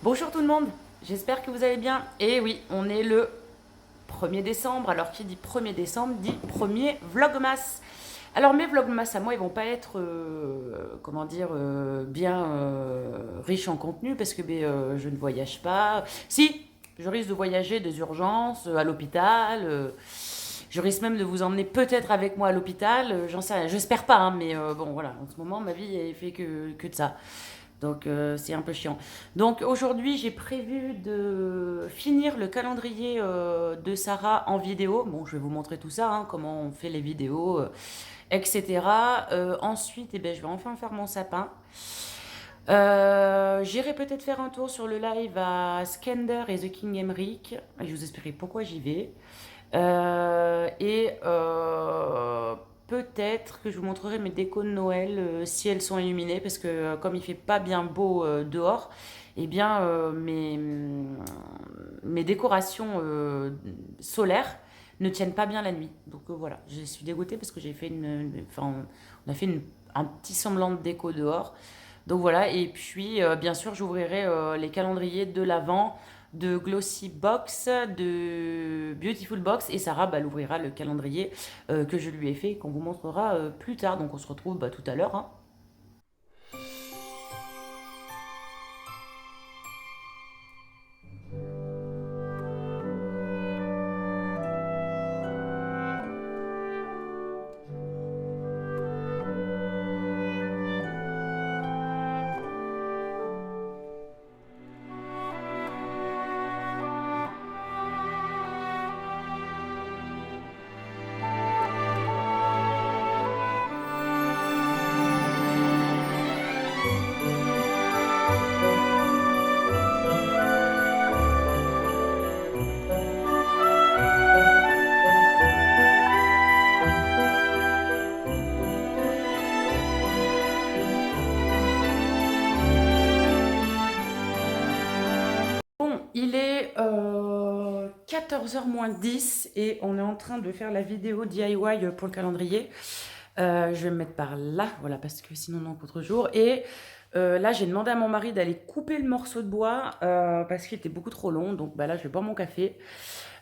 Bonjour tout le monde, j'espère que vous allez bien. Et oui, on est le 1er décembre, alors qui dit 1er décembre dit premier Vlogmas. Alors mes Vlogmas à moi, ils vont pas être, comment dire, bien riches en contenu parce que je ne voyage pas. Si, je risque de voyager des urgences, à l'hôpital. Je risque même de vous emmener peut-être avec moi à l'hôpital, j'en sais rien, j'espère pas, hein, mais bon voilà, en ce moment ma vie est fait que de ça. Donc c'est un peu chiant. Donc aujourd'hui j'ai prévu de finir le calendrier de Sarah en vidéo. Bon, je vais vous montrer tout ça, hein, comment on fait les vidéos, etc. Ensuite, eh ben, je vais enfin faire mon sapin. J'irai peut-être faire un tour sur le live à Skender et The King Emmerich. Je vous expliquerai pourquoi j'y vais. Peut-être que je vous montrerai mes décos de Noël si elles sont illuminées parce que comme il fait pas bien beau dehors, eh bien mes décorations solaires ne tiennent pas bien la nuit. Donc voilà, je suis dégoûtée parce que j'ai fait enfin, on a fait un petit semblant de déco dehors. Donc voilà, et puis bien sûr j'ouvrirai les calendriers de l'Avent de Glossy Box, de Beautiful Box, et Sarah bah, elle ouvrira le calendrier que je lui ai fait et qu'on vous montrera plus tard. Donc on se retrouve bah, tout à l'heure, hein. Bon, il est 14h moins 10 et on est en train de faire la vidéo DIY pour le calendrier. Je vais me mettre par là, voilà, parce que sinon on en contre jour. Et là, j'ai demandé à mon mari d'aller couper le morceau de bois parce qu'il était beaucoup trop long. Donc bah, là, je vais boire mon café.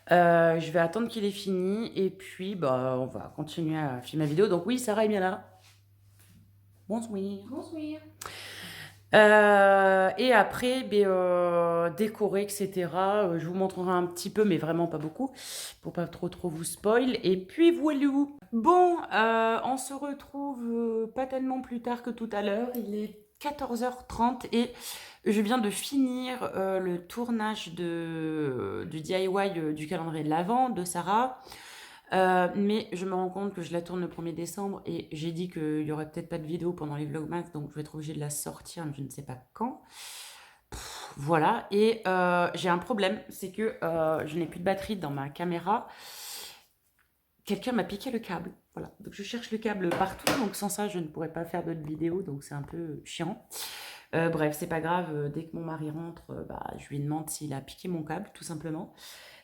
Je vais attendre qu'il ait fini et puis bah, on va continuer à filmer la vidéo. Donc oui, Sarah est bien là. Bonsoir. Bonsoir. Et après, décorer, etc. Je vous montrerai un petit peu, mais vraiment pas beaucoup, pour pas trop vous spoil. Et puis voilà. Bon, on se retrouve pas tellement plus tard que tout à l'heure. Il est 14h30 et je viens de finir le tournage du DIY du calendrier de l'Avent de Sarah. Mais je me rends compte que je la tourne le 1er décembre et j'ai dit qu'il y aurait peut-être pas de vidéo pendant les vlogmas, donc je vais être obligée de la sortir, mais je ne sais pas quand. Voilà, et j'ai un problème, c'est que je n'ai plus de batterie dans ma caméra. Quelqu'un m'a piqué le câble, voilà. Donc je cherche le câble partout, donc sans ça je ne pourrais pas faire d'autres vidéos, donc c'est un peu chiant. Bref, c'est pas grave, dès que mon mari rentre, bah, je lui demande s'il a piqué mon câble, tout simplement.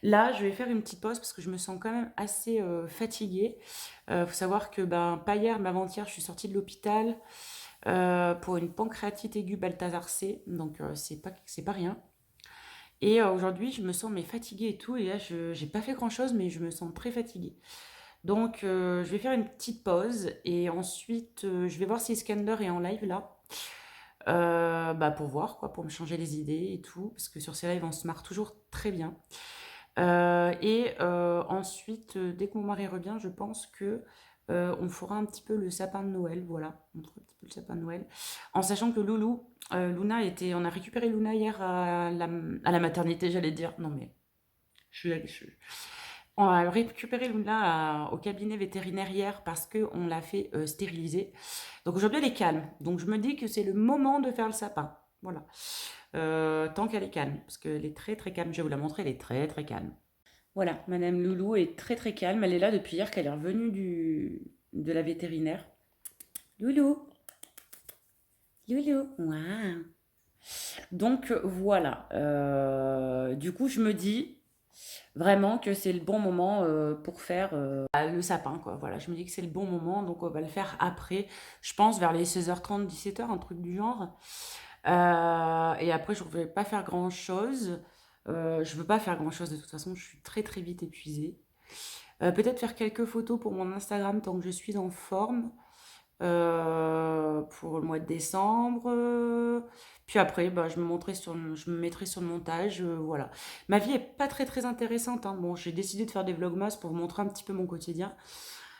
Là, je vais faire une petite pause parce que je me sens quand même assez fatiguée. Faut savoir que pas hier, mais avant-hier, je suis sortie de l'hôpital pour une pancréatite aiguë Balthazar C. Donc c'est pas rien. Et aujourd'hui, je me sens mais fatiguée et tout. Et là, je j'ai pas fait grand-chose, mais je me sens très fatiguée. Donc je vais faire une petite pause et ensuite je vais voir si Iskander est en live là. Bah pour voir quoi, pour me changer les idées et tout, parce que sur ces lives on se marre toujours très bien. Ensuite, dès que mon mari revient, je pense que on fera un petit peu le sapin de Noël, voilà, on fera un petit peu le sapin de Noël, en sachant que Loulou, Luna était, on a récupéré Luna hier à la maternité, j'allais dire, non mais, on a récupéré Luna au cabinet vétérinaire hier parce qu'on l'a fait stériliser. Donc aujourd'hui elle est calme, donc je me dis que c'est le moment de faire le sapin, voilà. Tant qu'elle est calme, parce qu'elle est très très calme, je vais vous la montrer, elle est très très calme. Voilà, Madame Loulou est très très calme. Elle est là depuis hier qu'elle est revenue de la vétérinaire. Loulou, Loulou, waouh. Donc voilà. Du coup, je me dis vraiment que c'est le bon moment pour faire le sapin, quoi. Voilà, je me dis que c'est le bon moment, donc on va le faire après. Je pense vers les 16h30, 17h, un truc du genre. Et après, je ne vais pas faire grand-chose. Je veux pas faire grand-chose de toute façon, je suis très très vite épuisée. Peut-être faire quelques photos pour mon Instagram tant que je suis en forme. Pour le mois de décembre. Puis après, bah, je me mettrai sur le montage. Voilà. Ma vie est pas très très intéressante, hein. Bon, j'ai décidé de faire des vlogmas pour vous montrer un petit peu mon quotidien.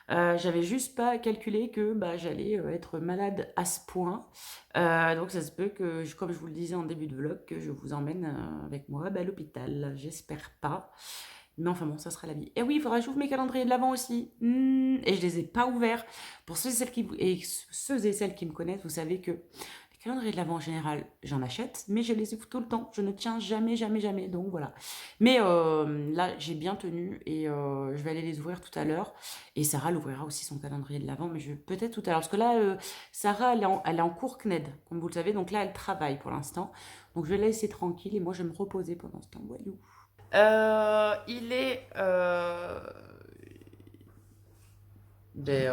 J'avais juste pas calculé que bah, j'allais être malade à ce point. Donc ça se peut que, comme je vous le disais en début de vlog, que je vous emmène avec moi bah, à l'hôpital. J'espère pas. Mais enfin bon, ça sera la vie. Et oui, il faudra que j'ouvre mes calendriers de l'Avent aussi. Et je les ai pas ouverts. Pour ceux et celles qui me connaissent, vous savez que les calendriers de l'Avent en général, j'en achète, mais je les ouvre tout le temps. Je ne tiens jamais, jamais, jamais. Donc voilà. Mais là, j'ai bien tenu et je vais aller les ouvrir tout à l'heure. Et Sarah l'ouvrira aussi son calendrier de l'Avent, mais peut-être tout à l'heure. Parce que là, Sarah, elle est en cours CNED, comme vous le savez. Donc là, elle travaille pour l'instant. Donc je vais la laisser tranquille et moi, je vais me reposer pendant ce temps. Voilà. Il est des,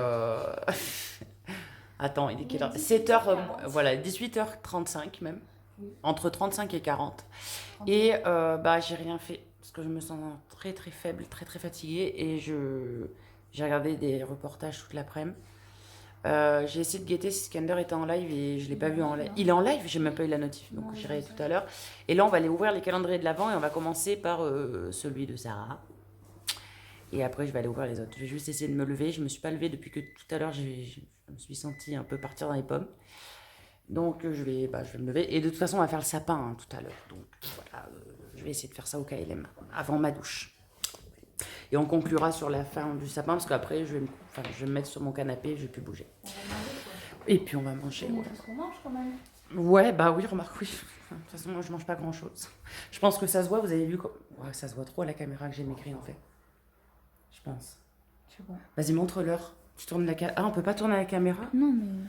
attends, il est quelle heure? 7h, voilà, 18h35 même, entre 35 et 40. Et bah j'ai rien fait parce que je me sens très très faible, très très fatiguée et j'ai regardé des reportages toute l'après-midi. J'ai essayé de guetter si Skander était en live et je l'ai pas vu en live. Il est en live, j'ai même pas eu la notif, donc j'irai tout à l'heure. Et là, on va aller ouvrir les calendriers de l'Avent et on va commencer par celui de Sarah. Et après, je vais aller ouvrir les autres. Je vais juste essayer de me lever. Je me suis pas levée depuis que tout à l'heure, je me suis sentie un peu partir dans les pommes. Donc, je vais me lever. Et de toute façon, on va faire le sapin hein, tout à l'heure. Donc, voilà, je vais essayer de faire ça au KLM avant ma douche. Et on conclura sur la fin du sapin parce qu'après, je vais me mettre sur mon canapé, je vais plus bouger. Et puis on va manger. Ouais. Parce qu'on mange quand même. Ouais, bah oui, remarque, oui. De toute façon, moi, je mange pas grand chose. Je pense que ça se voit, vous avez vu quoi. Ouais, ça se voit trop à la caméra que j'ai maigri en fait. Je pense. Je sais pas. Vas-y, montre-leur. Tu tournes la caméra. Ah, on peut pas tourner la caméra? Non, mais.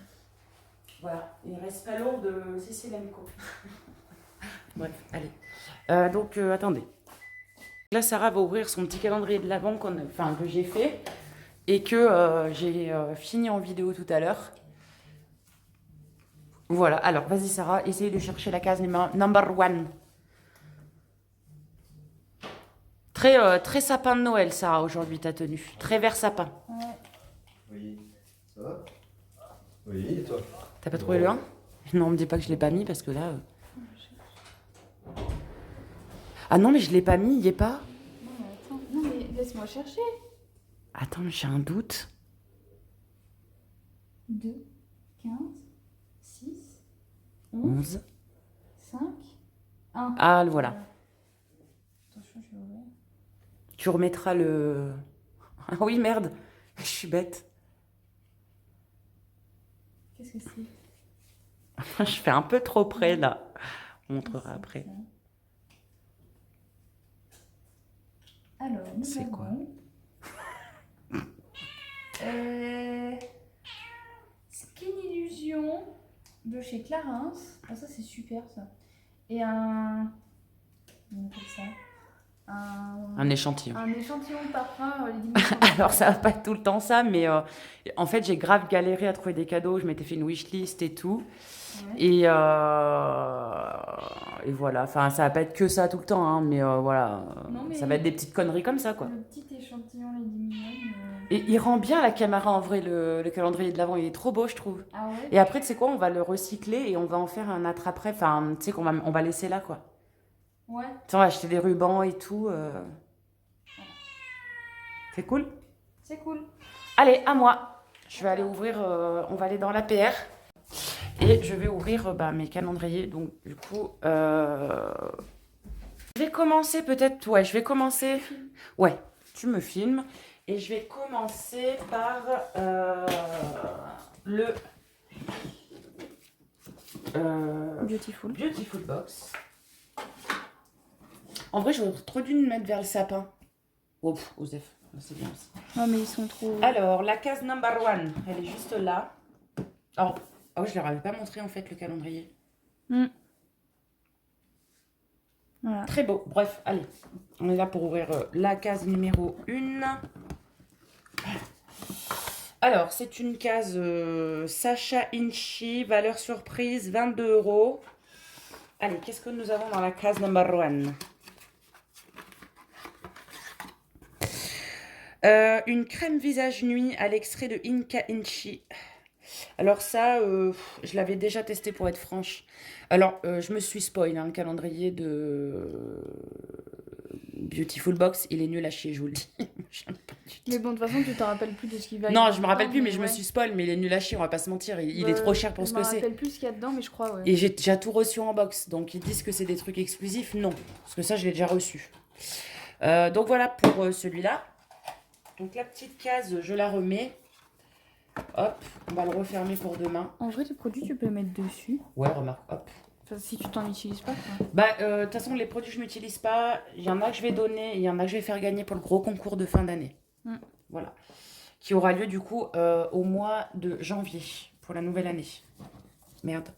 Voilà, il reste pas l'eau de Cécile Amico. Bref, allez. Donc, attendez. Là, Sarah va ouvrir son petit calendrier de l'Avent que j'ai fait et que j'ai fini en vidéo tout à l'heure. Voilà, alors vas-y Sarah, essaye de chercher la case number one. Très sapin de Noël, Sarah, aujourd'hui, ta tenue. Très vert sapin. Ouais. Oui, ça va? Oui, et toi? T'as pas trouvé le 1? Non, on me dit pas que je l'ai pas mis parce que là... Ah non, mais je l'ai pas mis, il y est pas. Non, mais attends. Non, mais laisse-moi chercher. Attends, mais j'ai un doute. 2, 15, 6, 11. 5, 1. Ah, le voilà. Attention, je vais ouvrir. Tu remettras le... Ah oui, merde, je suis bête. Qu'est-ce que c'est? Je fais un peu trop près, là. On montrera après. Alors, nous C'est avons... quoi? Skin Illusion de chez Clarins. Ah, ça, c'est super, ça. Et un... Comment on appelle ça? Un échantillon. Un échantillon de parfum, les dimensions. Alors, ça va pas être tout le temps ça, mais en fait, j'ai grave galéré à trouver des cadeaux. Je m'étais fait une wishlist et tout. Ouais. Et voilà. Enfin, ça va pas être que ça tout le temps, hein, mais voilà. Non, mais- Ça va être des petites conneries comme ça, quoi. Le petit échantillon, les dimensions. Et il rend bien la caméra en vrai, le calendrier de l'Avent. Il est trop beau, je trouve. Ah ouais? Et après, tu sais quoi, on va le recycler et on va en faire un attrape-après. Enfin, tu sais on va laisser là, quoi. Ouais. Tu sais, on va acheter des rubans et tout. C'est cool? C'est cool. Allez, à moi. Je vais aller ouvrir, on va aller dans l'APR et je vais ouvrir mes calendriers. Donc, du coup, je vais commencer peut-être. Ouais, je vais commencer. Ouais, tu me filmes. Et je vais commencer par le Beautiful. Beautiful Box. En vrai, j'aurais trop dû me mettre vers le sapin. Oh, Osef, c'est bien aussi. Non, mais ils sont trop. Alors, la case number one, elle est juste là. Oh, je leur avais pas montré en fait le calendrier. Voilà. Très beau. Bref, allez. On est là pour ouvrir la case numéro 1. Alors, c'est une case Sacha Inchi, valeur surprise, 22 €. Allez, qu'est-ce que nous avons dans la case number 1? Une crème visage nuit à l'extrait de Inca Inchi. Alors ça, je l'avais déjà testé pour être franche. Alors, je me suis spoil, hein, le calendrier de Beautiful Box, il est nul à chier, je vous le dis. J'aime pas du tout. Mais bon, de toute façon, tu t'en rappelles plus de ce qu'il va y Non, avoir je me rappelle dedans, plus, mais je me ouais. suis spoil, mais il est nul à chier, on va pas se mentir, il est Bah, trop cher pour ce que Je me c'est. rappelle plus ce qu'il y a dedans, mais je crois, ouais. Et j'ai déjà tout reçu en box, donc ils disent que c'est des trucs exclusifs, non, parce que ça, je l'ai déjà reçu. Donc voilà pour celui-là. Donc la petite case, je la remets. Hop, on va le refermer pour demain. En vrai, tes produits, tu peux les mettre dessus. Ouais, remarque, hop. Enfin, si tu t'en utilises pas, quoi. Bah, de toute façon, les produits, je n'utilise pas. Il y en a que je vais donner, il y en a que je vais faire gagner pour le gros concours de fin d'année. Mm. Voilà. Qui aura lieu, du coup, au mois de janvier, pour la nouvelle année. Merde.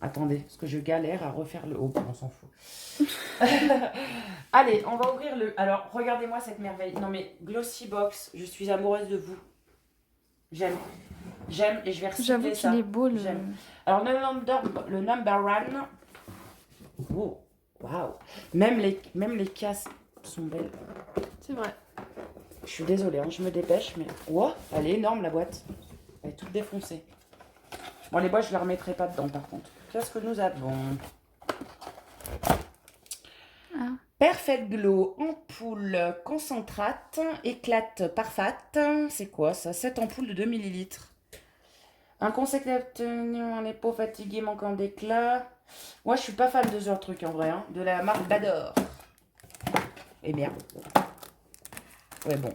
Attendez, parce que je galère à refaire le... Oh, on s'en fout. Allez, on va ouvrir le... Alors, regardez-moi cette merveille. Non, mais Glossy Box, je suis amoureuse de vous. J'aime. J'aime et je vais recycler J'avoue ça. qu'il est beau, le... J'aime. Alors, le number one. Oh, waouh. Même les casses sont belles. C'est vrai. Je suis désolée, hein, je me dépêche, mais... Oh, elle est énorme, la boîte. Elle est toute défoncée. Bon, les boîtes, je ne les remettrai pas dedans, par contre. Qu'est-ce que nous avons? Ah. Perfect Glow, ampoule concentrate, éclate parfaite. C'est quoi ça? 7 ampoules de 2 ml. Un conseil d'obtenir les peaux fatiguées manquant d'éclat. Moi, je suis pas fan de ce genre de truc en vrai, hein, de la marque Bador. Et merde. Ouais, bon.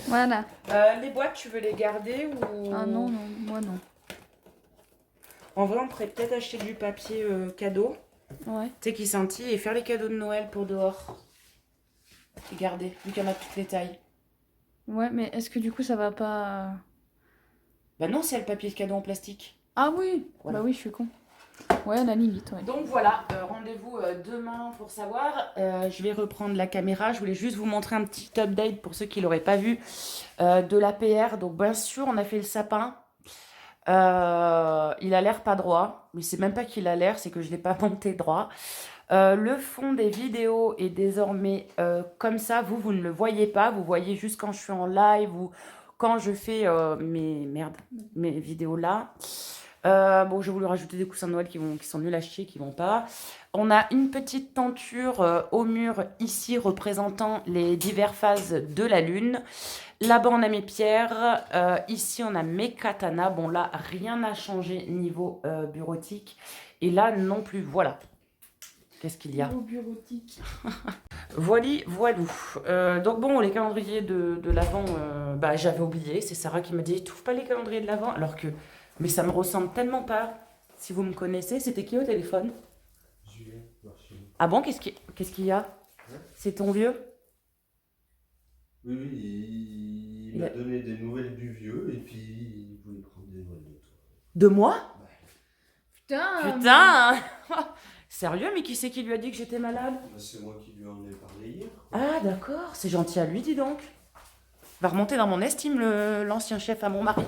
Voilà. Les boîtes, tu veux les garder ou... Ah non, non, moi non. En vrai, on pourrait peut-être acheter du papier cadeau. Ouais. Tu sais, qui scintille et faire les cadeaux de Noël pour dehors. Et garder, vu qu'il y en a de toutes les tailles. Ouais, mais est-ce que du coup, ça va pas... Bah non, c'est le papier de cadeau en plastique. Ah oui. Voilà. Bah oui, je suis con. Ouais, à la limite, ouais. Donc voilà, rendez-vous demain pour savoir. Je vais reprendre la caméra. Je voulais juste vous montrer un petit update pour ceux qui ne l'auraient pas vu de l'APR. Donc bien sûr, on a fait le sapin. Il a l'air pas droit. Mais c'est même pas qu'il a l'air, c'est que je ne l'ai pas monté droit. Le fond des vidéos est désormais comme ça. Vous ne le voyez pas. Vous voyez juste quand je suis en live ou quand je fais mes vidéos là. Bon, j'ai voulu rajouter des coussins de Noël qui sont nuls à chier, qui vont pas. On a une petite tenture au mur ici représentant les diverses phases de la lune. Là-bas, on a mes pierres. Ici, on a mes katanas. Bon, là, rien n'a changé niveau bureautique. Et là, non plus. Voilà. Qu'est-ce qu'il y a? Bureautique. Voili, voilou. Donc bon, les calendriers de l'Avent, bah, j'avais oublié. C'est Sarah qui m'a dit, tu trouves pas les calendriers de l'Avent? Alors que... Mais ça me ressemble tellement pas. Si vous me connaissez, c'était qui au téléphone? Julien, Marchand. Ah bon, qu'est-ce qu'il y a? Hein? C'est ton vieux? Oui, oui, il m'a donné des nouvelles du vieux et puis il voulait prendre des nouvelles de toi. De moi? Putain. Putain! Sérieux, mais qui c'est qui lui a dit que j'étais malade? Bah, c'est moi qui lui en ai parlé hier. Ah d'accord, c'est gentil à lui, dis donc. Va remonter dans mon estime l'ancien chef à mon mari.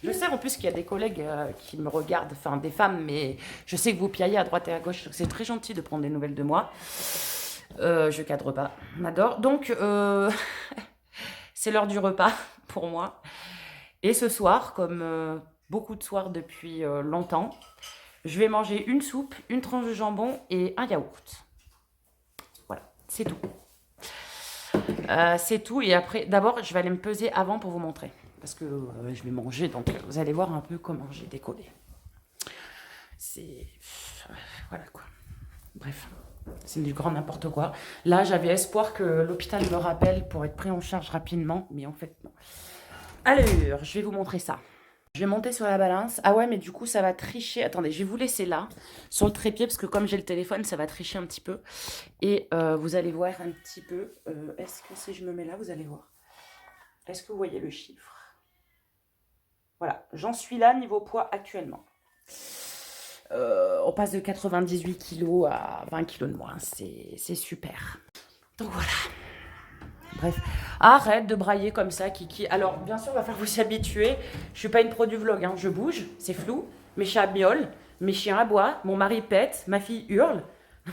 Je sais en plus qu'il y a des collègues qui me regardent, enfin des femmes, mais je sais que vous piaillez à droite et à gauche, donc c'est très gentil de prendre des nouvelles de moi. Je cadre pas, on adore. Donc, c'est l'heure du repas pour moi. Et ce soir, comme beaucoup de soirs depuis longtemps, je vais manger une soupe, une tranche de jambon et un yaourt. Voilà, c'est tout. C'est tout. Et après, d'abord, je vais aller me peser avant pour vous montrer. Parce que je vais manger, donc vous allez voir un peu comment j'ai décollé. C'est... Voilà quoi. Bref, c'est du grand n'importe quoi. Là, j'avais espoir que l'hôpital me rappelle pour être pris en charge rapidement, mais en fait, non. Alors, je vais vous montrer ça. Je vais monter sur la balance. Ah ouais, mais du coup, ça va tricher. Attendez, je vais vous laisser là, sur le trépied, parce que comme j'ai le téléphone, ça va tricher un petit peu. Et vous allez voir un petit peu. Est-ce que si je me mets là, vous allez voir? Est-ce que vous voyez le chiffre? Voilà, j'en suis là niveau poids actuellement. On passe de 98 kg à 20 kg de moins. C'est super. Donc voilà. Bref, arrête de brailler comme ça, Kiki. Alors, bien sûr, il va falloir vous y habituer. Je suis pas une pro du vlog, hein. Je bouge, c'est flou. Mes chats miaulent, mes chiens aboient, mon mari pète, ma fille hurle.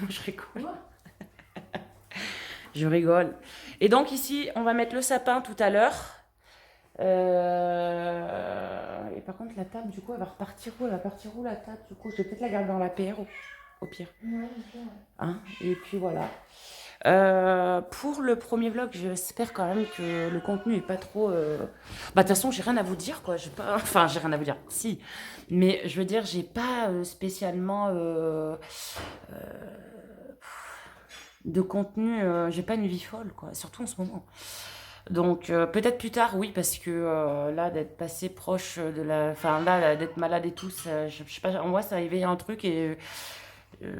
Je rigole. Je rigole. Et donc ici, on va mettre le sapin tout à l'heure. Et par contre, la table, du coup, elle va repartir où? Elle va partir où, la table? Du coup, je vais peut-être la garder dans la PR au pire. Ouais, ok, ouais. Hein, et puis voilà. Pour le premier vlog, j'espère quand même que le contenu est pas trop. Bah, de toute façon, j'ai rien à vous dire, quoi. J'ai pas... Enfin, j'ai rien à vous dire, si. Mais je veux dire, j'ai pas spécialement de contenu. J'ai pas une vie folle, quoi. Surtout en ce moment. Donc, peut-être plus tard, oui, parce que là, d'être passé proche de la. Enfin, là, d'être malade et tout, je sais pas, en moi, ça a éveillé un truc et.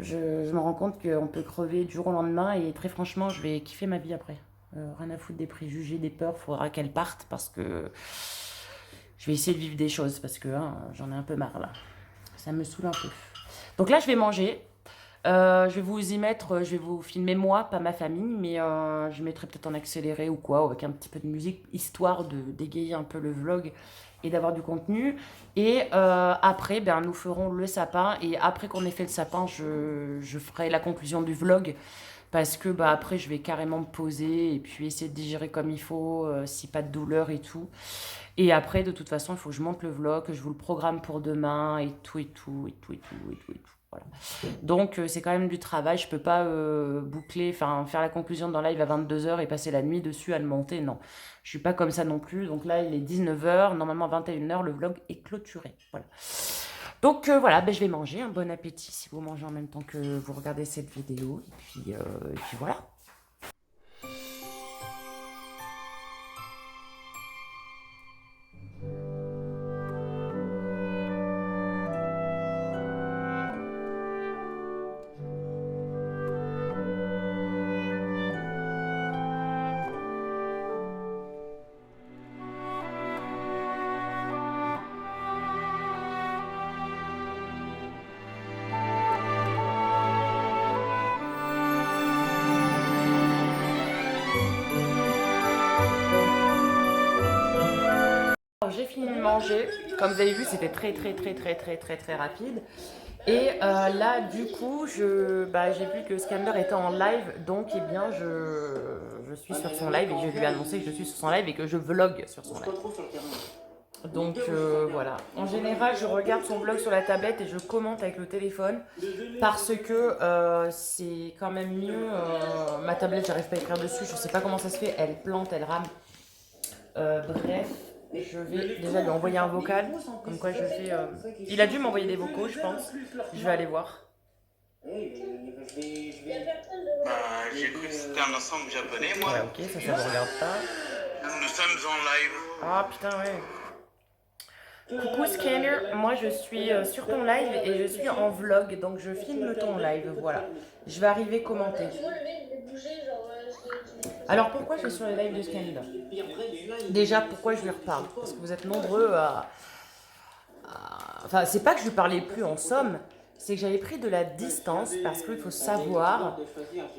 Je me rends compte qu'on peut crever du jour au lendemain et très franchement, je vais kiffer ma vie après. Rien à foutre des préjugés, des peurs, faudra qu'elles partent parce que je vais essayer de vivre des choses parce que hein, j'en ai un peu marre là. Ça me saoule un peu. Donc là, je vais manger. Je vais vous y mettre, je vais vous filmer moi, pas ma famille, mais je mettrai peut-être en accéléré ou quoi, avec un petit peu de musique, histoire de dégayer un peu le vlog et d'avoir du contenu. Et après, ben, nous ferons le sapin. Et après qu'on ait fait le sapin, je ferai la conclusion du vlog. Parce que bah, après, je vais carrément me poser et puis essayer de digérer comme il faut, si pas de douleur et tout. Et après, de toute façon, il faut que je monte le vlog, que je vous le programme pour demain et tout, et tout, et tout, et tout, et tout, et tout. Voilà. Donc, c'est quand même du travail. Je peux pas boucler, enfin, faire la conclusion dans live à 22h et passer la nuit dessus à le monter. Non, je suis pas comme ça non plus. Donc là, il est 19h. Normalement, 21h, le vlog est clôturé. Voilà. Donc voilà, ben, je vais manger. Un bon appétit si vous mangez en même temps que vous regardez cette vidéo. Et puis voilà. J'ai fini de manger, comme vous avez vu c'était très rapide et là du coup j'ai vu que Skander était en live donc eh bien je suis sur son live et je lui ai annoncé que je suis sur son live et que je vlog sur son live. Donc voilà, en général je regarde son vlog sur la tablette et je commente avec le téléphone parce que c'est quand même mieux, ma tablette j'arrive pas à écrire dessus, je sais pas comment ça se fait, elle plante, elle rame, bref. Je vais déjà lui envoyer un vocal, comme quoi je fais... Il a dû m'envoyer des vocaux, je pense. Je vais aller voir. Bah, j'ai cru que c'était un ensemble japonais, moi. Ouais, ok, ça vous regarde pas. Nous sommes en live. Ah, putain, ouais. Coucou Scanner, moi je suis sur ton live et je suis en vlog, donc je filme ton live, voilà. Je vais arriver commenter. Alors pourquoi je suis sur le live de Scanner? Déjà, pourquoi je lui reparle? Parce que vous êtes nombreux à... Enfin, c'est pas que je lui parlais plus en somme, c'est que j'avais pris de la distance parce qu'il faut savoir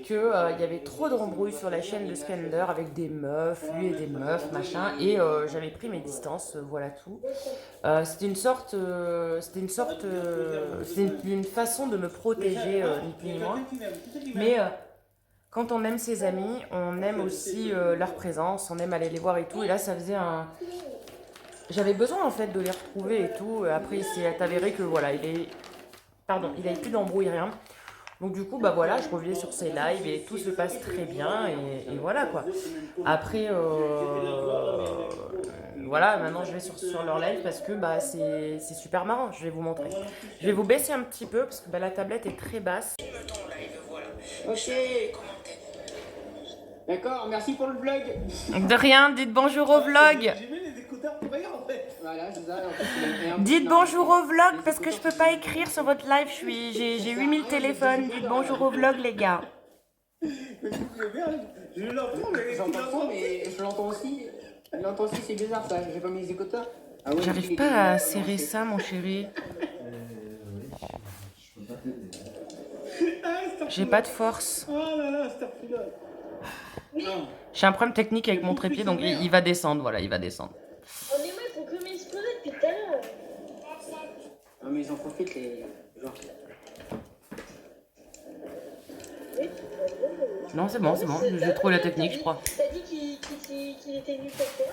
qu'il y avait trop d'embrouilles sur la chaîne de Skander avec des meufs, lui et des meufs, machin, et j'avais pris mes distances, voilà tout. C'était une façon de me protéger, ni plus ni moins. Mais quand on aime ses amis, on aime aussi leur présence, on aime aller les voir et tout, et là ça faisait un... J'avais besoin en fait de les retrouver et tout. Après, il s'est avéré que voilà, il avait plus d'embrouille, rien. Donc du coup, bah voilà, je reviens sur ses lives et tout se passe très bien et voilà quoi. Après, voilà, maintenant je vais sur leur live parce que bah c'est super marrant. Je vais vous montrer. Je vais vous baisser un petit peu parce que bah, la tablette est très basse. Ok. D'accord, merci pour le vlog. De rien, dites bonjour au vlog. J'ai mis les écouteurs pour rien en fait. Voilà, c'est ça. Dites bonjour au vlog parce que je peux pas écrire sur votre live, j'ai 8000 téléphones. Dites bonjour au vlog les gars. Je l'entends, mais j'entends, mais je l'entends aussi. Je l'entends aussi, c'est bizarre ça. J'ai pas mis les écouteurs. Ah ouais, J'arrive pas à serrer ça, mon chéri. Je peux pas t'aider. J'ai pas de force. Oh là là, c'est là. J'ai un problème technique avec mon trépied, donc il va descendre, voilà, il va descendre. Oh mais moi, ils font que m'exploser depuis tout à l'heure. Non, mais ils en profitent, les joueurs. Non, c'est bon, j'ai trouvé la technique, je crois. T'as dit qu'il était venu pour toi,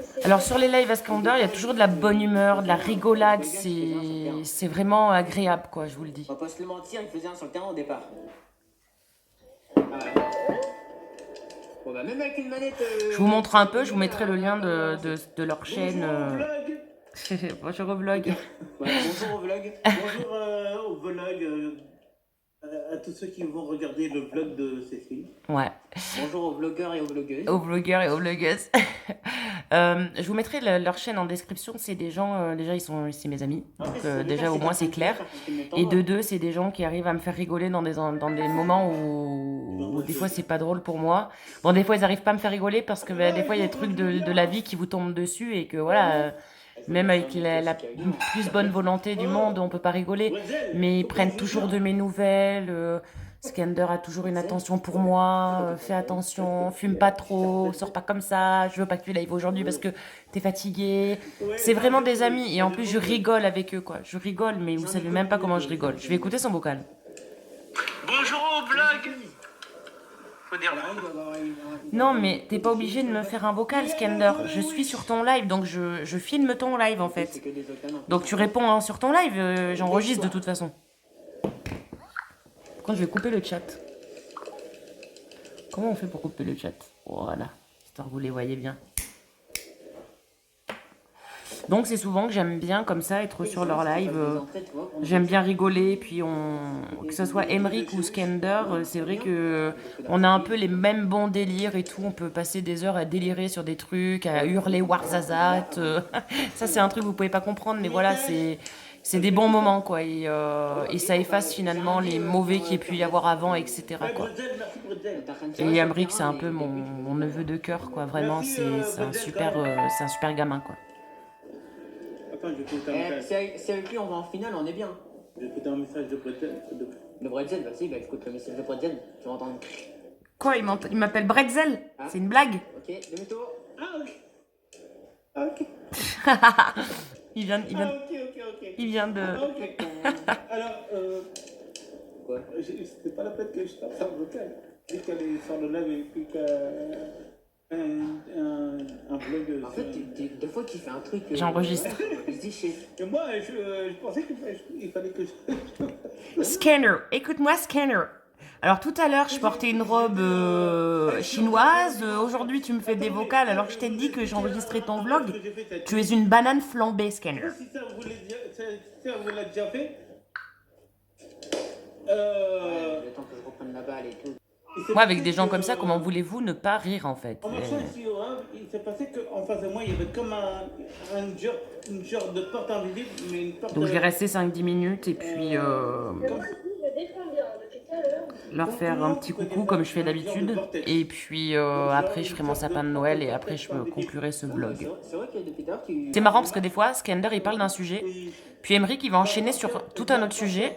c'est... Alors sur les lives à Scander, il y a toujours de la bonne humeur, de la rigolade, c'est vraiment agréable, quoi, je vous le dis. On va pas se le mentir, il faisait un sur le terrain au départ. Ah ouais. Bon, bah, même avec une manette. Je vous montre un peu, je vous mettrai le lien de leur chaîne. Bonjour au vlog. Ouais, bonjour au vlog. Bonjour au vlog, à tous ceux qui vont regarder le vlog de Cécile. Ouais. Bonjour aux vlogueurs et aux vlogueuses. Aux vlogueurs et aux vlogueuses. Je vous mettrai leur chaîne en description. C'est des gens, déjà, c'est mes amis. Donc, déjà, au moins, c'est clair. Et de deux, c'est des gens qui arrivent à me faire rigoler dans des moments où des fois, c'est pas drôle pour moi. Bon, des fois, ils arrivent pas à me faire rigoler parce que des fois, il y a des trucs de la vie qui vous tombent dessus et que voilà. Même avec la plus bonne volonté du monde, on peut pas rigoler. Mais ils prennent toujours de mes nouvelles. Scander a toujours une attention pour moi. Fais attention, fume pas trop, sors pas comme ça. Je veux pas que tu live aujourd'hui parce que t'es fatigué. C'est vraiment des amis. Et en plus, je rigole avec eux, quoi. Je rigole, mais vous savez même pas comment je rigole. Je vais écouter son vocal. Bonjour au vlog. Faut dire. Non, mais t'es pas obligé de me faire un vocal, Scander. Je suis sur ton live, donc je filme ton live, en fait. Donc tu réponds hein, sur ton live, j'enregistre de toute façon. Par contre, je vais couper le chat. Comment on fait pour couper le chat? Voilà, histoire que vous les voyez bien. Donc c'est souvent que j'aime bien comme ça être sur leur live. J'aime bien rigoler, puis que ce soit Emric ou Scander, c'est vrai que on a un peu les mêmes bons délires et tout. On peut passer des heures à délirer sur des trucs, à hurler Warzazat. Ça c'est un truc que vous pouvez pas comprendre, mais voilà, c'est des bons moments quoi. Et ça efface finalement les mauvais qu'il y ait pu y avoir avant, etc. quoi. Et Emric c'est un peu mon neveu de cœur quoi. Vraiment c'est un super gamin quoi. Attends, je vais écouter un message. Si avec lui on va en finale, on est bien. Je vais écouter un message de Bretzel. Le Bretzel, vas-y, bah écoute le message de Bretzel, tu vas entendre. Quoi, il m'appelle Bretzel? C'est une blague? Ok, demi-tour. Ah, ok. Ah, ok. Il vient de... Ah, ok. Alors, Quoi? c'était pas la peine que je tape ça en vocal. Dès qu'elle est sur le live et puis un vlog. En fait, des fois tu fais un truc. J'enregistre. Et moi, je pensais qu'il fallait que je. Scanner, écoute-moi Scanner. Alors tout à l'heure, je portais une robe chinoise. Aujourd'hui, tu me fais des vocales alors que je t'ai dit que j'enregistrais ton vlog. Tu es une banane flambée, Scanner. Si ça vous l'a déjà fait. Le temps que je reprenne la balle et tout. Moi, avec des gens comme ça, comment voulez-vous ne pas rire en fait? En marchant ici au Havre, il s'est passé qu'en face de moi, il y avait comme une genre de porte invisible, mais une porte. Donc je vais rester 5-10 minutes et puis Je défends bien depuis tout à l'heure. leur faire un petit coucou comme je fais d'habitude. Et puis après, je ferai mon sapin de Noël et après, je me conclurai ce vlog. C'est vrai que depuis tard, tu. C'est marrant parce que des fois, Scander, il parle d'un sujet. Puis Emric, il va enchaîner sur tout un autre sujet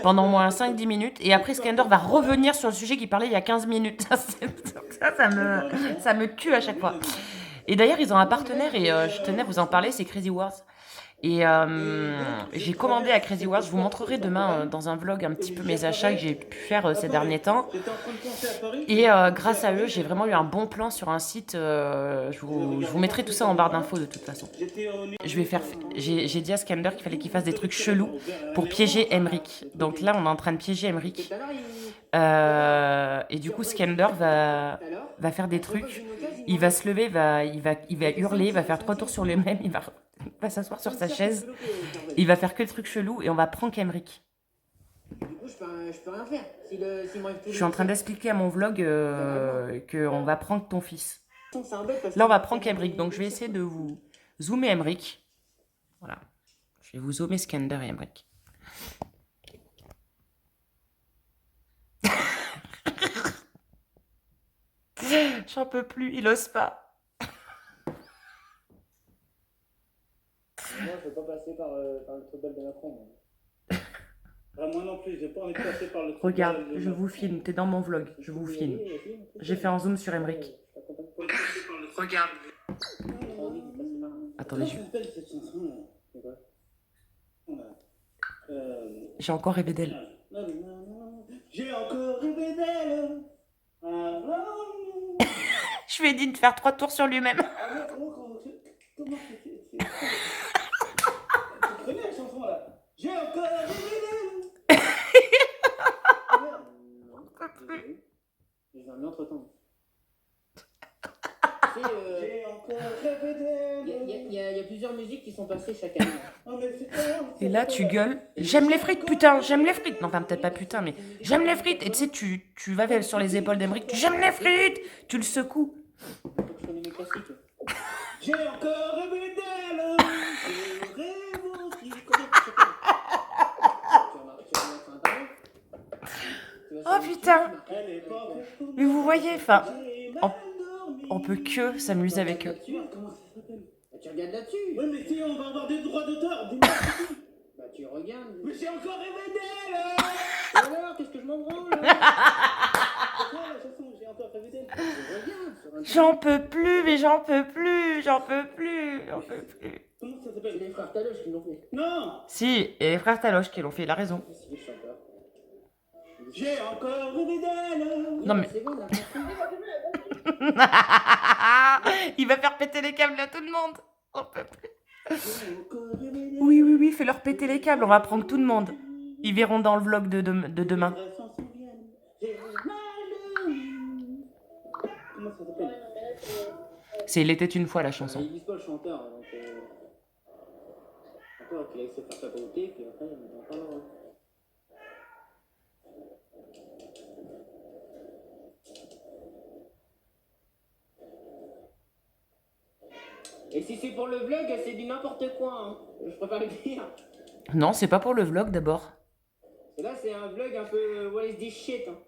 pendant au moins 5-10 minutes. Et après, Scander va revenir sur le sujet qu'il parlait il y a 15 minutes. Ça me tue à chaque fois. Et d'ailleurs, ils ont un partenaire et je tenais à vous en parler, c'est Crazy Wars. Et j'ai commandé à Crazy Wars. Je vous montrerai demain dans un vlog un petit peu mes achats que j'ai pu faire ces derniers temps. Et grâce à eux, j'ai vraiment eu un bon plan sur un site. Je vous mettrai tout ça en barre d'infos de toute façon. J'ai dit à Scander qu'il fallait qu'il fasse des trucs chelous pour piéger Emric. Donc là, on est en train de piéger Emric. Et du coup, Scander va faire des trucs. Il va se lever, il va hurler, il va faire 3 tours sur lui-même, il va s'asseoir sur sa chaise. Il va faire que des trucs chelous et on va prank Emric. Du coup, je peux rien faire. Je suis en train d'expliquer à mon vlog qu'on va prank ton fils. Là, on va prank Emric. Donc, je vais essayer de vous zoomer Emric. Voilà. Je vais vous zoomer Scander et Emric. J'en peux plus, il ose pas. Moi, je veux pas passer par le football de Macron. Ah, moi non plus, j'ai pas envie de passer par le truc. Regarde, je vous filme, t'es dans mon vlog, je vous filme. J'ai fait un zoom sur Emric. Regarde. Attendez, Comment s'appelle cette chanson-là? j'ai encore rêvé d'elle. J'ai encore rêvé d'elle. Je lui ai dit de faire 3 tours sur lui-même. Comment c'est tu connais la chanson là? J'ai encore rêvé d'elle. Je vais un autre temps. J'ai encore rêvé d'elle. Il y a plusieurs musiques qui sont passées chaque année. Et là, tu gueules. J'aime les frites, putain, j'aime les frites. Non, enfin, peut-être pas putain, mais j'aime les frites. Et tu sais, tu vas sur les épaules d'Emric. J'aime les frites. Tu le secoues. Je connais mes classiques. J'ai encore rêvé d'elle. Je rêve aussi. Oh putain. Elle est pas Mais vous voyez, enfin, on peut que s'amuser avec eux. Comment ça s'appelle? Tu regardes là-dessus. Oui, mais si on va avoir des droits d'auteur, dis-moi. Bah tu regardes. Mais j'ai encore rêvé d'elle. Alors, qu'est-ce que je m'en branle? C'est quoi la chanson? J'ai encore rêvé d'elle. Je regarde sur un J'en peux plus, mais j'en peux plus, j'en peux plus, j'en peux plus. Comment ça C'est s'appelle? les frères Taloche qui l'ont fait. Non. Si, et les frères Taloche qui l'ont fait, il a raison. C'est les chanteurs. J'ai encore rêvé d'elle. Non, mais- C'est bon, on a compris. Il va faire péter les câbles à tout le monde. On peut plus. J'ai encore rêvé d'elle. Oui, oui, oui, fais-leur péter les câbles, on va prendre tout le monde. Ils verront dans le vlog de demain. Comment ça s'appelle? C'est Il était une fois la chanson. Ils disent pas le chanteur, donc encore qu'il aille se faire sa volonté, puis après on en parlera. Et si c'est pour le vlog, c'est du n'importe quoi, hein. Je préfère le dire. Non, c'est pas pour le vlog d'abord. Et là, c'est un vlog un peu what is this shit, hein.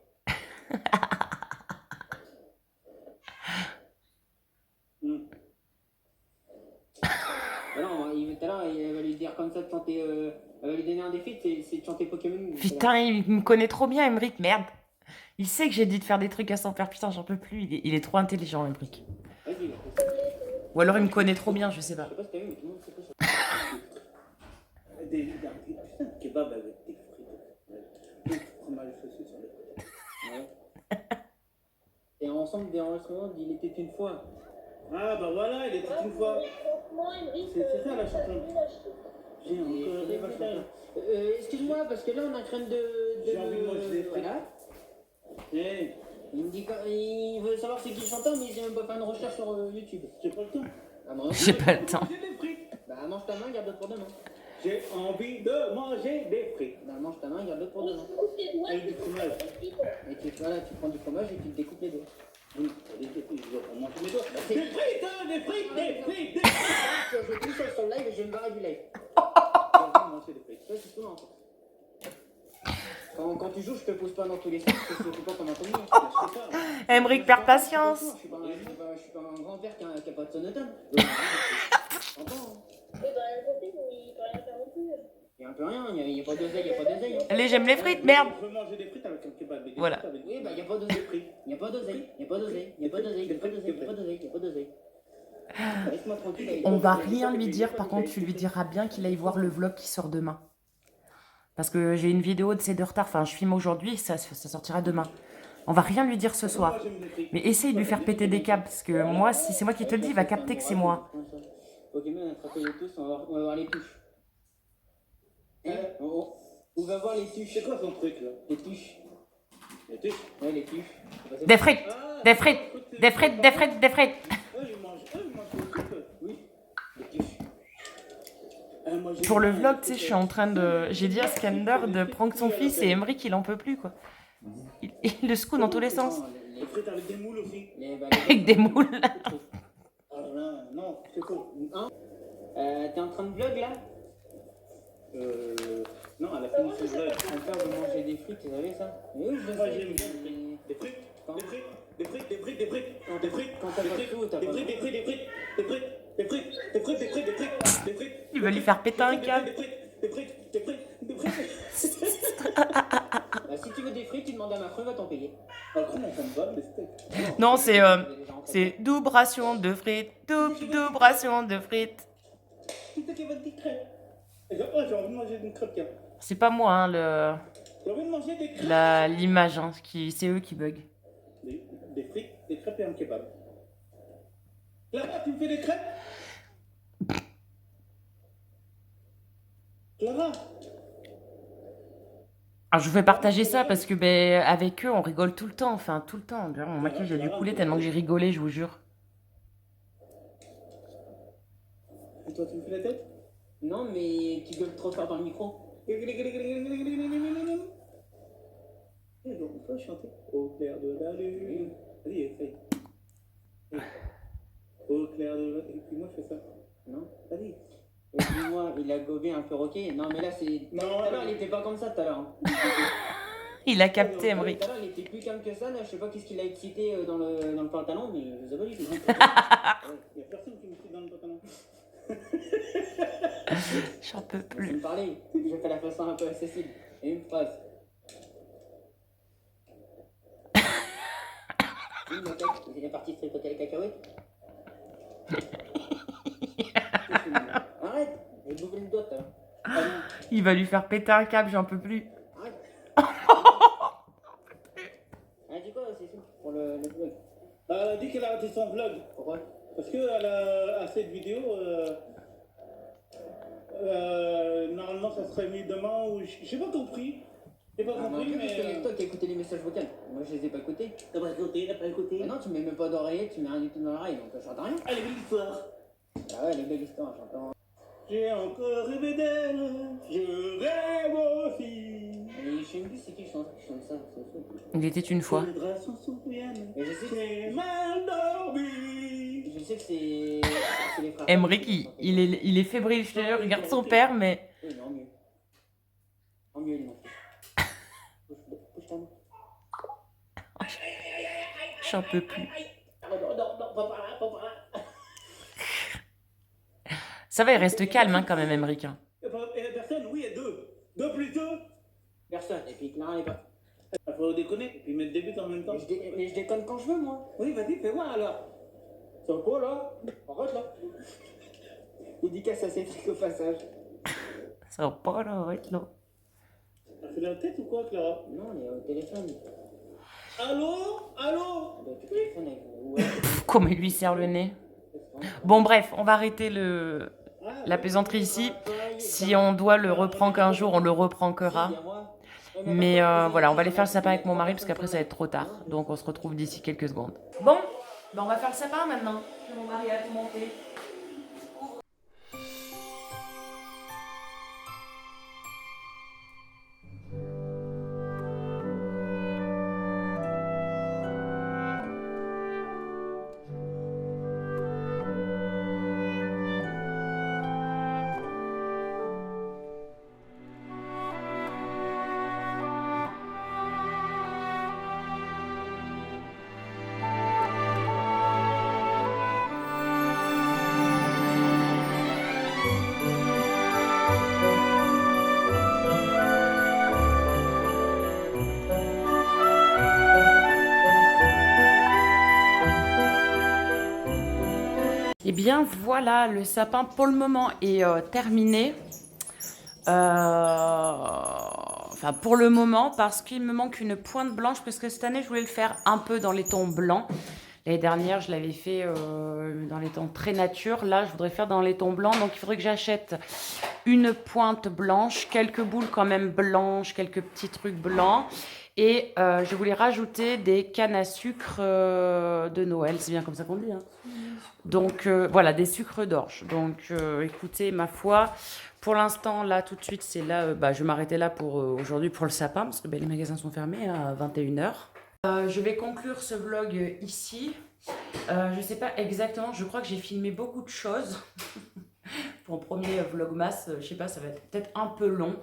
Alors, tout à l'heure, elle va lui dire comme ça de chanter. Elle va lui donner un défi, c'est de chanter Pokémon. Putain, il me connaît trop bien, Emric, merde. Il sait que j'ai dit de faire des trucs à son père, putain, j'en peux plus. Il est trop intelligent, Emric. Vas-y, Ou alors il me connaît trop bien, je sais je pas. sais pas si t'as vu, mais tout le monde sait quoi ça. Putain, kebab avec des frites. Fromage saucisse sur les frites. Ouais. Et ensemble, des enregistrements, il était une fois. Ah bah voilà, il était une fois. C'est ça la chanson. J'ai Et encore il est rêvé vachement d'elle. bien. Excuse-moi, parce que là, on a craint de. J'ai envie de manger des frites. Voilà. Eh, Il me dit qu'il veut savoir c'est qui le chanteur, mais il n'a même pas fait une recherche sur YouTube. j'ai pas le temps. Ah, non. J'ai pas le temps. J'ai des frites. Bah, mange ta main, garde-le pour demain. J'ai envie de manger des frites. Bah, mange ta main, garde-le pour demain. Avec du fromage. Et voilà, tu prends du fromage et tu te découpes les doigts. Oui, des frites, je dois pas manger mes doigts. c'est- Des frites, hein, des frites, des frites, des frites. Je vais tout seul sur le live et je vais me barrer du live. J'ai envie de manger des frites. Ça, c'est souvent. Quand tu joues, je te pose pas dans tous les sens, parce que je fais pas comme un Tommy. C'est ça. Emric perd patience. Je suis pas un grand-père qui a pas de sonotone. J'entends. Il y a un peu rien, il y a pas d'oseille, il y a pas d'oseille. Hein. Allez, j'aime les frites, merde. Je veux manger des frites avec un kebab. Mais des Voilà. frites avec Oui, bah, il y a pas d'oseille. Il y a pas d'oseille, il y a pas d'oseille, il y a pas d'oseille, il y a pas d'oseille, il y a pas d'oseille, il y a pas d'oseille. Laisse-moi tranquille. On va rien lui dire, par contre, tu lui diras bien qu'il aille voir le vlog qui sort demain. Parce que j'ai une vidéo de 7 de retard, enfin je filme aujourd'hui, ça sortira demain. On va rien lui dire ce soir. Moi, j'aime des frites. Mais essaye de lui faire péter des câbles, parce que moi, si c'est moi qui te le dis, il va capter que c'est moi. Pokémon, on a attrapé les tous, on va voir les touches. Hein on va voir les touches. C'est quoi son truc là? Les touches. Les trucs. Ouais, les touches. Des frites, des frites, des frites, des frites, des frites. Eux, ils mangent des frites. Oui, les touches. Moi, j'ai Pour le pas vlog, les tu sais, je frites. suis en train de... J'ai dit à Skander de prendre son fils et Emric, il en peut plus, quoi. Il le secoue dans tous les sens. Les frites avec des moules aussi. Avec des moules. Ah non, c'est faux. Hein t'es en train de vlog là? Non, elle a fini son vlog. Mon père veut manger des frites, vous savez ça? Oui, je Moi, sais. j'aime bien les frites. Des frites, des frites, des frites, des frites, des frites, des frites. Quand t'as Des pas de frites, sous, t'as des pas frites, de des frites, des frites, des frites, des frites, des frites, des frites, des frites, des frites. Il veut lui faire péter un câble. Des frites, des frites, des frites, des frites. tu veux des frites, tu demandes à Macron, il va t'en payer. Ah, comment ça me va, les steaks? Non, c'est Il y a des gens en c'est double ration de frites, double ration de frites. Qui c'est qui veut des crêpes? Oh, j'ai envie de manger une crêpe, tiens. C'est pas moi, hein, J'ai envie de manger des crêpes. l'image, hein, c'est eux qui bug. Des frites, des crêpes et un kebab. Clara, tu me fais des crêpes? Clara? Alors, je vous fais partager ça parce que ben, avec eux, on rigole tout le temps. Enfin, tout le temps. D'ailleurs, mon maquillage a dû couler tellement que j'ai rigolé, je vous jure. Et toi, tu me fais la tête? Non, mais tu gueules trop fort dans le micro. Et donc, on peut chanter au clair de la lune. Vas-y, essaye. Au clair de la lune. Et puis moi, je fais ça. Non. Vas-y. Et puis moi, il a gobé un perroquet. Non, mais là, c'est. Non, Tout à l'heure, il était pas comme ça tout à l'heure. Hein. Il a capté, Tout Emmerich. à l'heure, il était plus calme que ça. Là, je sais pas qu'est-ce qu'il a excité dans le pantalon, mais je sais pas du tout. Il y a personne qui me suit dans le pantalon. J'en peux Je plus. me parlais. Je fais la façon un peu accessible. Et une phrase. Il est parti tricoter les cacahuètes. Arrête. Il bouffe le doigt, là. Il va lui faire péter un câble, j'en peux plus. Arrête. Ah, dis quoi, c'est tout pour le vlog. Elle a dit qu'elle a arrêté son vlog. Pourquoi? Parce qu'elle a cette vidéo. Normalement, ça serait mis demain ou. J'ai pas compris. J'ai pas compris, Parce que mais. toi qui as écouté les messages vocaux. Moi, je les ai pas écoutés. T'as pas écouté, t'as pas écouté. Ah non, tu mets même pas d'oreiller, tu mets rien du tout dans l'oreille, donc j'entends rien. Allez, belle l'histoire. Ah ouais, les belles histoires, j'entends. J'ai encore rêvé d'elle, je rêve aussi. Mais je sais même plus c'est qui qui chante ça, c'est fou. Il était une fois. Les draps s'en souviennent, Mais je sais que j'ai mal dormi. Je sais que c'est les frères. Emmerich, il est fébrile, je te jure, regarde son père, mais... Oui, mais en mieux. En mieux, il m'en fait. Pousse ta main. J'en peux plus. Non, pas par là, pas par là. Ça va, il reste calme, hein, quand même, Emmerich. Hein. Et la personne, oui, il y a deux. Deux plus deux. Personne, et puis Clara n'est pas. Il faut déconner, et puis mettre des buts en même temps. Mais je déconne quand je veux, moi. Oui, vas-y, fais-moi alors. C'est quoi là? Arrête là. Dédicace à Cédric au passage. Ça va pas, là, ouais, non. T'as fait la tête ou quoi, Clara? Non, on est au téléphone. Allô? Allô? On est au téléphone avec vous. Ouais. Comme il lui serre le nez. Bon, bref, on va arrêter la plaisanterie ici. Si on doit le reprendre qu'un jour, on le reprendra. Mais voilà, on va aller faire le sapin avec mon mari parce qu'après ça va être trop tard. Donc on se retrouve d'ici quelques secondes. Bon, ben on va faire le sapin maintenant. Mon mari a tout monté. Et bien voilà, le sapin pour le moment est terminé. Enfin pour le moment parce qu'il me manque une pointe blanche parce que cette année je voulais le faire un peu dans les tons blancs. L'année dernière je l'avais fait dans les tons très nature. Là je voudrais faire dans les tons blancs donc il faudrait que j'achète une pointe blanche, quelques boules quand même blanches, quelques petits trucs blancs. Et je voulais rajouter des cannes à sucre de Noël, c'est bien comme ça qu'on dit. Hein. Donc voilà, des sucres d'orge. Donc écoutez, ma foi, pour l'instant, là, tout de suite, c'est là, je vais m'arrêter là pour aujourd'hui pour le sapin, parce que les magasins sont fermés à 21h. Je vais conclure ce vlog ici. Je sais pas exactement, je crois que j'ai filmé beaucoup de choses. Pour un premier vlogmas, je sais pas, ça va être peut-être un peu long.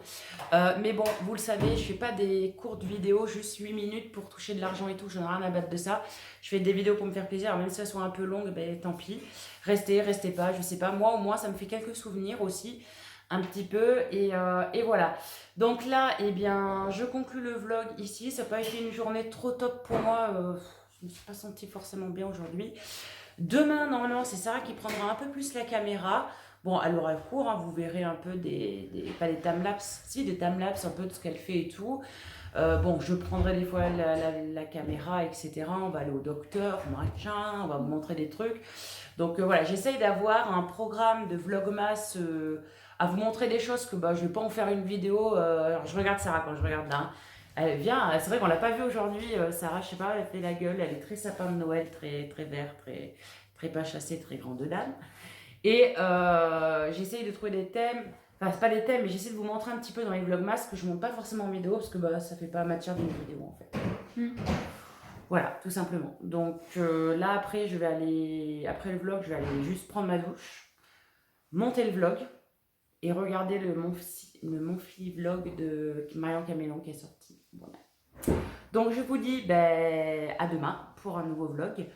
Mais bon, vous le savez, je fais pas des courtes vidéos, juste 8 minutes pour toucher de l'argent et tout, je n'ai rien à battre de ça. Je fais des vidéos pour me faire plaisir, alors même si elles sont un peu longues, tant pis. Restez pas, je sais pas. Moi, au moins, ça me fait quelques souvenirs aussi. un petit peu et voilà. Donc là, eh bien, je conclue le vlog ici. Ça n'a pas été une journée trop top pour moi. Je ne me suis pas sentie forcément bien aujourd'hui. Demain, normalement, c'est Sarah qui prendra un peu plus la caméra. Bon, elle aura court, hein, vous verrez un peu pas des timelapses, si des timelapses, un peu de ce qu'elle fait et tout. Bon, je prendrai des fois la caméra, etc. On va aller au docteur, machin, on va vous montrer des trucs. Donc voilà, j'essaye d'avoir un programme de vlogmas à vous montrer des choses que je ne vais pas en faire une vidéo. Alors, je regarde Sarah quand je regarde là. Elle vient, c'est vrai qu'on l'a pas vue aujourd'hui. Sarah, je sais pas, elle fait la gueule, elle est très sapin de Noël, très, très vert, très pas chassée, très grande dame. Et j'essaye de trouver des thèmes. Enfin, c'est pas des thèmes, mais j'essaie de vous montrer un petit peu dans les vlogmas que je montre pas forcément en vidéo parce que ça fait pas matière d'une vidéo en fait. Voilà, tout simplement. Donc là, après, après le vlog, je vais aller juste prendre ma douche, monter le vlog et regarder le Monfi vlog de Marion Camélon qui est sorti. Voilà. Donc je vous dis à demain pour un nouveau vlog.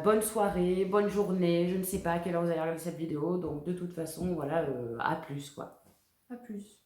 Bonne soirée, bonne journée, je ne sais pas à quelle heure vous allez regarder cette vidéo, donc de toute façon, voilà, à plus quoi. À plus.